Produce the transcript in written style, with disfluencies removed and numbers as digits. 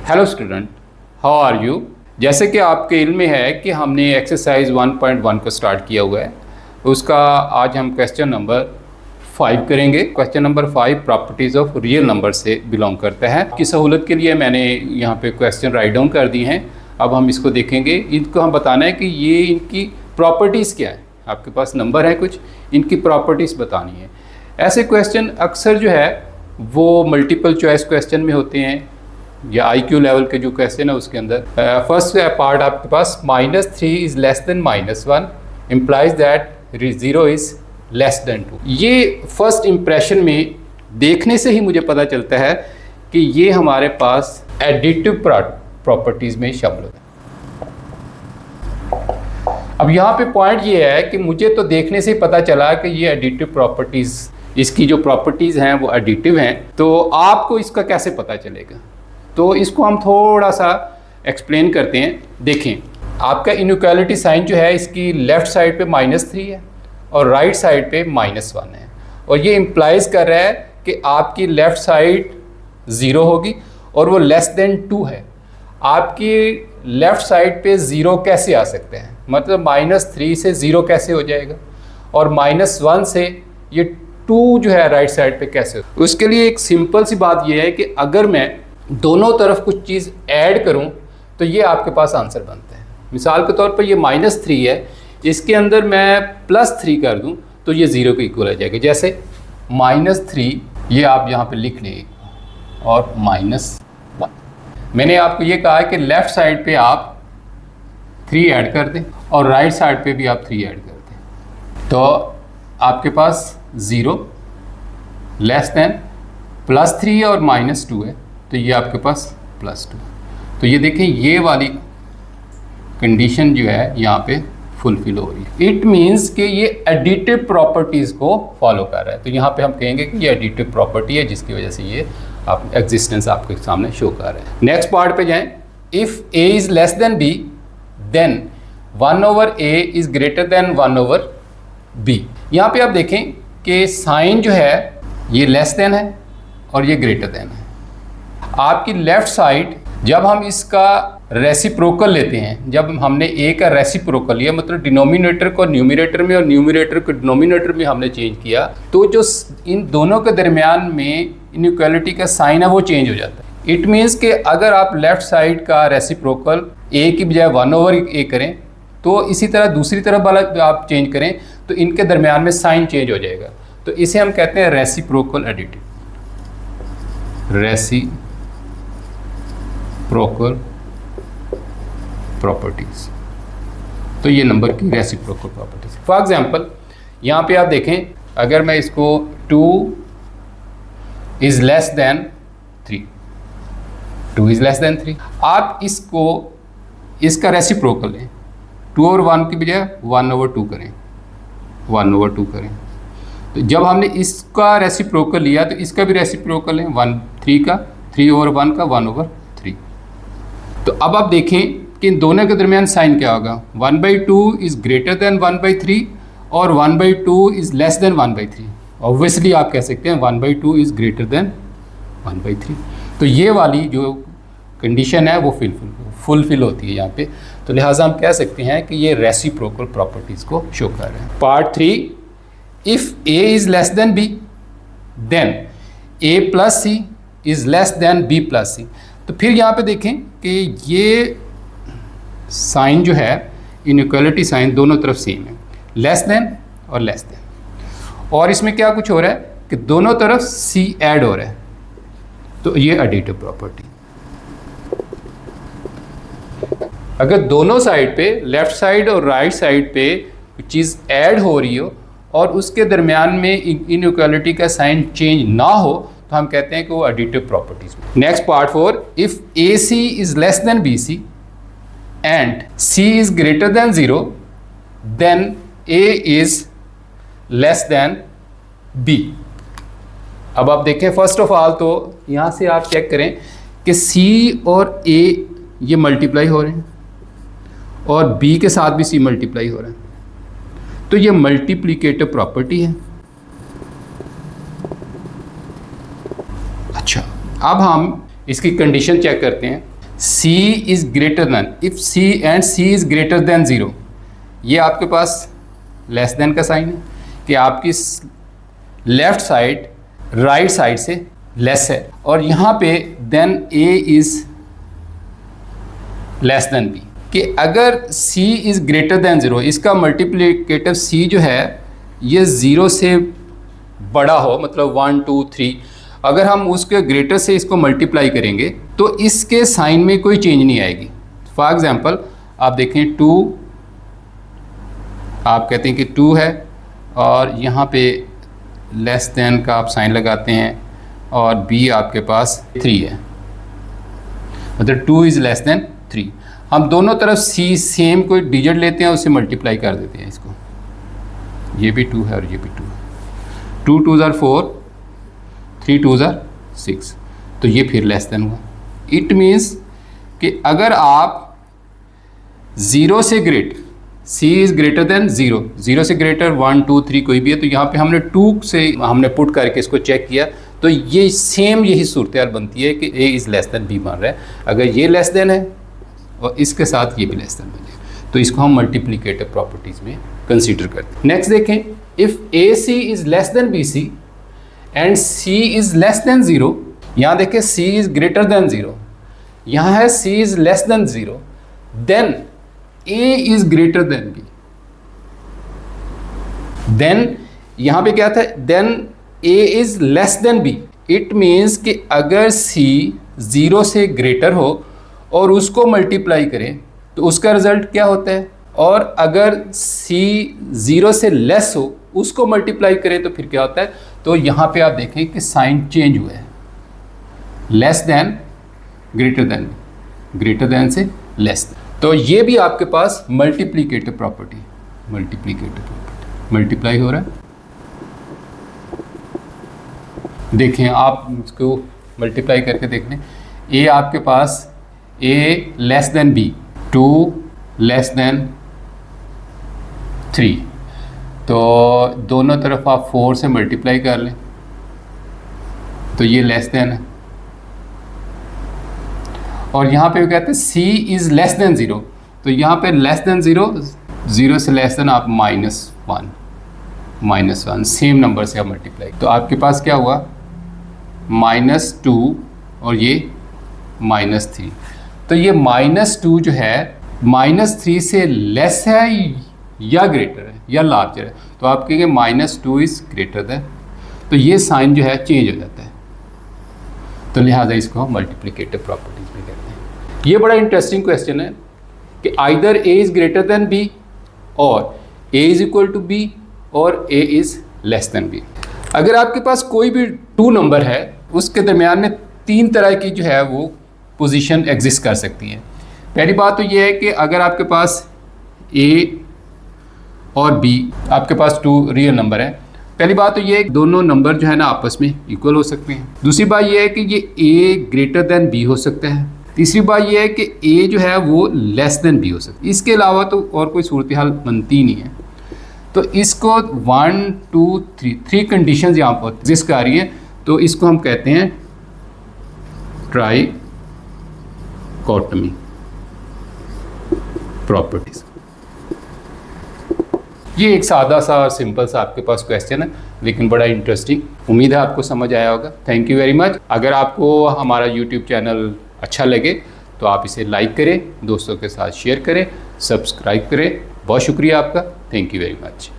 Hello student, how are you. जैसे कि आपके इल्म में है कि हमने एक्सरसाइज 1.1 को स्टार्ट किया हुआ है, उसका आज हम क्वेश्चन नंबर 5 करेंगे। Question number 5 properties of real number से बिलोंग करता है। आपकी सहूलत के लिए मैंने यहाँ पे क्वेश्चन राइट डाउन कर दिए हैं। अब हम इसको देखेंगे। इनको हम बताना है कि ये इनकी प्रॉपर्टीज़ क्या है। आपके पास नंबर है कुछ, इनकी प्रॉपर्टीज़ बतानी है। ऐसे क्वेश्चन अक्सर जो है वो मल्टीपल चॉइस क्वेश्चन में होते हैं या IQ लेवल के जो क्वेश्चन है उसके अंदर। फर्स्ट पार्ट आपके पास -3 is less then -1 implies that 0 is less then 2। ये फर्स्ट इम्प्रेशन में देखने से ही मुझे पता चलता है कि ये हमारे पास एडिटिव प्रॉपर्टीज़ में शामिल होता है। अब यहाँ पे पॉइंट ये है कि मुझे तो देखने से ही पता चला कि ये एडिटिव प्रॉपर्टीज़, इसकी जो प्रॉपर्टीज़ हैं वो एडिटिव हैं, तो आपको इसका कैसे पता चलेगा। तो इसको हम थोड़ा सा एक्सप्लेन करते हैं। देखें, आपका इनइक्वालिटी साइन जो है इसकी लेफ़्ट साइड पे -3 है और राइट साइड पे -1 है, और ये इम्प्लाइज कर रहा है कि आपकी लेफ़्ट साइड 0 होगी और वो लेस देन 2 है। आपकी लेफ़्ट साइड पे 0 कैसे आ सकते हैं, मतलब -3 से 0 कैसे हो जाएगा, और -1 से ये 2 जो है राइट साइड पे कैसे हो। उसके लिए एक सिंपल सी बात ये है कि अगर मैं दोनों तरफ कुछ चीज़ ऐड करूं तो ये आपके पास आंसर बनता है। मिसाल के तौर पर ये -3 है, इसके अंदर मैं +3 कर दूं तो ये 0 के इक्वल आ जाएगा। जैसे -3 ये आप यहाँ पे लिख लें और -1। मैंने आपको ये कहा है कि लेफ़्ट साइड पे आप 3 ऐड कर दें और राइट साइड पे भी आप 3 ऐड कर दें, तो आपके पास 0 लेस देन +3 और -2 है, तो ये आपके पास +2। तो ये देखें, ये वाली कंडीशन जो है यहाँ पे फुलफिल हो रही है। इट मीन्स कि ये एडिटिव प्रॉपर्टीज़ को फॉलो कर रहा है। तो यहाँ पे हम कहेंगे कि ये एडिटिव प्रॉपर्टी है, जिसकी वजह से ये आप एग्जिस्टेंस आपके सामने शो कर रहे हैं। नेक्स्ट पार्ट पे जाएं। If a is less than b then 1/a is greater than 1/b। यहाँ पे आप देखें कि साइन जो है ये लेस देन है और ये ग्रेटर देन है। आपकी लेफ़्ट साइड जब हम इसका रेसिप्रोकल लेते हैं, जब हमने a का रेसिप्रोकल लिया, मतलब डिनोमिनेटर को न्यूमरेटर में और न्यूमरेटर को डिनोमिनेटर में हमने चेंज किया, तो जो इन दोनों के दरमियान में इनइक्वालिटी का साइन है वो चेंज हो जाता है। इट मीन्स कि अगर आप लेफ़्ट साइड का रेसिप्रोकल a की बजाय 1/a करें, तो इसी तरह दूसरी तरफ वाला आप चेंज करें तो इनके दरमियान में साइन चेंज हो जाएगा। तो इसे हम कहते हैं रेसिप्रोकल एडिटिव, रेसिप्रोकल प्रॉपर्टीज़। तो ये नंबर की रेसिप्रोकल प्रॉपर्टीज़। फॉर एग्जांपल यहाँ पे आप देखें, अगर मैं इसको 2 is less then 3, 2 is less then 3, आप इसको इसका रेसिप्रोकल लें, 2 और 1 की बजाय 1/2 करें, 1/2 करें। तो जब हमने इसका रेसिप्रोकल लिया तो इसका भी रेसिप्रोकल है 3 का, 3/1 का 1/3। तो अब आप देखें कि इन दोनों के दरमियान साइन क्या होगा। 1/2 इज़ ग्रेटर देन 1/3 और 1/2 इज़ लेस देन 1/3। ऑब्वियसली आप कह सकते हैं 1/2 इज़ ग्रेटर देन 1/3। तो ये वाली जो कंडीशन है वो फुलफिल होती है यहाँ पे। तो लिहाजा हम कह सकते हैं कि ये रेसिप्रोकल प्रॉपर्टीज़ को शो कर रहे हैं। Part 3, if a is less than b then a + c is less than b + c। तो फिर यहाँ पे देखें कि ये साइन जो है, इनइक्वालिटी साइन दोनों तरफ सेम है, लेस देन और लेस देन, और इसमें क्या कुछ हो रहा है कि दोनों तरफ c ऐड हो रहा है, तो ये एडिटिव प्रॉपर्टी। अगर दोनों साइड पे, लेफ़्ट साइड और राइट साइड पे चीज़ ऐड हो रही हो और उसके दरमियान में इनइक्वालिटी का साइन चेंज ना हो, तो हम कहते हैं कि वो additive properties. Next part 4, if AC is less than BC and C is greater than 0 then A is less than B। अब आप देखें, फर्स्ट ऑफ ऑल तो यहाँ से आप चेक करें कि C और A ये मल्टीप्लाई हो रहे हैं और B के साथ भी C मल्टीप्लाई हो रहा है, तो ये मल्टीप्लिकेटिव प्रॉपर्टी है। अच्छा, अब हम इसकी कंडीशन चेक करते हैं। C is greater than, if C and C is greater than 0, ये आपके पास लेस देन का साइन है कि आपकी लेफ्ट साइड राइट साइड से लेस है, और यहाँ पे then A is less than B, कि अगर C इज ग्रेटर देन 0, इसका मल्टीप्लिकेटिव C जो है ये 0 से बड़ा हो, मतलब 1 2 3, अगर हम उसके ग्रेटर से इसको मल्टीप्लाई करेंगे तो इसके साइन में कोई चेंज नहीं आएगी। फॉर एग्जांपल आप देखें 2, आप कहते हैं कि 2 है और यहाँ पे लेस देन का आप साइन लगाते हैं और B आपके पास 3 है, मतलब 2 इज़ लेस देन 3। हम दोनों तरफ C सेम कोई डिजिट लेते हैं, उससे मल्टीप्लाई कर देते हैं इसको, ये भी 2 है और ये भी 2 है, 2 2 ज़ार 4, 3 2 ज़ार 6, तो ये फिर लेस देन हुआ। इट मीन्स कि अगर आप 0 से greater, C is greater than 0, 0 से ग्रेटर 1 2 3 कोई भी है, तो यहाँ पे हमने 2 से हमने पुट करके इसको चेक किया, तो ये सेम यही सूरत हाल बनती है कि A is less than B मान रहा है। अगर ये लेस देन है और इसके साथ ये भी लेस देन बन जाए, तो इसको हम मल्टीप्लिकेटिव प्रॉपर्टीज़ में कंसीडर करते हैं। नेक्स्ट देखें, if AC is less than BC and C is less than 0, यहाँ देखें C इज़ ग्रेटर देन 0, यहाँ है C is less than 0, then A is greater than B। Then यहाँ पे क्या था, then A is less than B। It means कि अगर C 0 से ग्रेटर हो और उसको मल्टीप्लाई करें तो उसका रिजल्ट क्या होता है, और अगर C 0 से लेस हो उसको मल्टीप्लाई करें तो फिर क्या होता है। तो यहाँ पे आप देखें कि साइन चेंज हुआ है, less than greater than, greater than से लेस देन। तो ये भी आपके पास मल्टीप्लिकेटिव प्रॉपर्टी, मल्टीप्लाई हो रहा है। देखें आप इसको मल्टीप्लाई करके देख लें, A आपके पास A less than B, 2 less than 3, तो दोनों तरफ आप 4 से मल्टीप्लाई कर लें तो ये लेस देन है, और यहाँ पे वो कहते हैं C इज़ लेस देन 0, तो यहाँ पे लेस देन 0, 0 से लेस देन आप -1 सेम नंबर से आप मल्टीप्लाई, तो आपके पास क्या हुआ -2 और ये -3। तो ये -2 जो है -3 से लेस है या ग्रेटर है या लार्जर है, तो आप कहेंगे -2 इज़ ग्रेटर देन, तो ये साइन जो है चेंज हो जाता है, तो लिहाजा इसको हम मल्टीप्लिकेटिव प्रॉपर्टीज में कहते हैं। ये बड़ा इंटरेस्टिंग क्वेश्चन है कि either A is greater than B और A is equal to B और A is less than B। अगर आपके पास कोई भी 2 नंबर है उसके दरमियान में 3 तरह की जो है वो पोजीशन एग्जिस्ट कर सकती है। पहली बात तो ये है कि अगर आपके पास A और B, आपके पास 2 रियल नंबर हैं, पहली बात तो ये है कि दोनों नंबर जो है ना आपस में इक्वल हो सकते हैं। दूसरी बात ये है कि ये A ग्रेटर देन B हो सकता है। तीसरी बात ये है कि A जो है वो लेस देन B हो सकता है। इसके अलावा तो और कोई सूरत हाल बनती नहीं है। तो इसको 1 2 3 कंडीशंस यहाँ पर एग्जिस्ट कर रही है, तो इसको हम कहते हैं ट्राइकोटमी प्रॉपर्टीज। ये एक सादा सा और सिंपल सा आपके पास क्वेश्चन है, लेकिन बड़ा इंटरेस्टिंग। उम्मीद है आपको समझ आया होगा। Thank you very much. अगर आपको हमारा यूट्यूब चैनल अच्छा लगे तो आप इसे लाइक करें, दोस्तों के साथ शेयर करें, सब्सक्राइब करें। बहुत शुक्रिया आपका। Thank you very much.